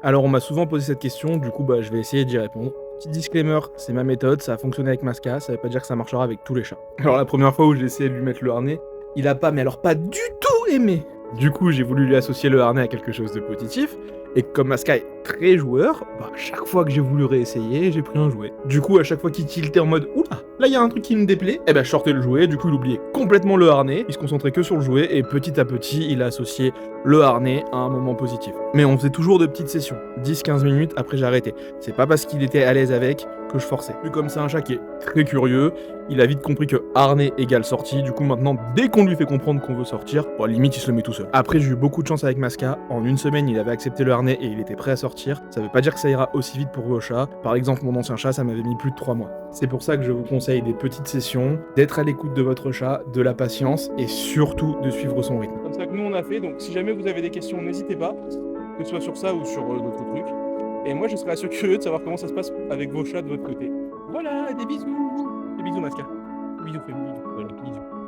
Alors, on m'a souvent posé cette question, du coup, je vais essayer d'y répondre. Petit disclaimer, c'est ma méthode, ça a fonctionné avec Masca, ça veut pas dire que ça marchera avec tous les chats. Alors, la première fois où j'ai essayé de lui mettre le harnais, il a pas, mais alors pas du tout aimé. Du coup, j'ai voulu lui associer le harnais à quelque chose de positif, et comme Masca est très joueur, à chaque fois que j'ai voulu réessayer, j'ai pris un jouet. Du coup, à chaque fois qu'il tiltait en mode oula, là il y a un truc qui me déplaît, je sortais le jouet, du coup il oubliait complètement le harnais, il se concentrait que sur le jouet, et petit à petit, il a associé le harnais à un moment positif. Mais on faisait toujours de petites sessions, 10-15 minutes, après j'ai arrêté. C'est pas parce qu'il était à l'aise avec que je forçais. Vu comme c'est un chat qui est très curieux, il a vite compris que harnais égale sortie, du coup maintenant, dès qu'on lui fait comprendre qu'on veut sortir, limite il se le met tout seul. Après j'ai eu beaucoup de chance avec Masca, en une semaine il avait accepté le harnais et il était prêt à sortir. Ça veut pas dire que ça ira aussi vite pour vos chats. Par exemple mon ancien chat ça m'avait mis plus de 3 mois. C'est pour ça que je vous conseille des petites sessions, d'être à l'écoute de votre chat, de la patience et surtout de suivre son rythme. Comme ça que nous on a fait, donc si jamais vous avez des questions n'hésitez pas, que ce soit sur ça ou sur d'autres trucs. Et moi je serais assez curieux de savoir comment ça se passe avec vos chats de votre côté. Voilà, des bisous. Des bisous Masca. Bisous, fais bisous. Voilà, bisous.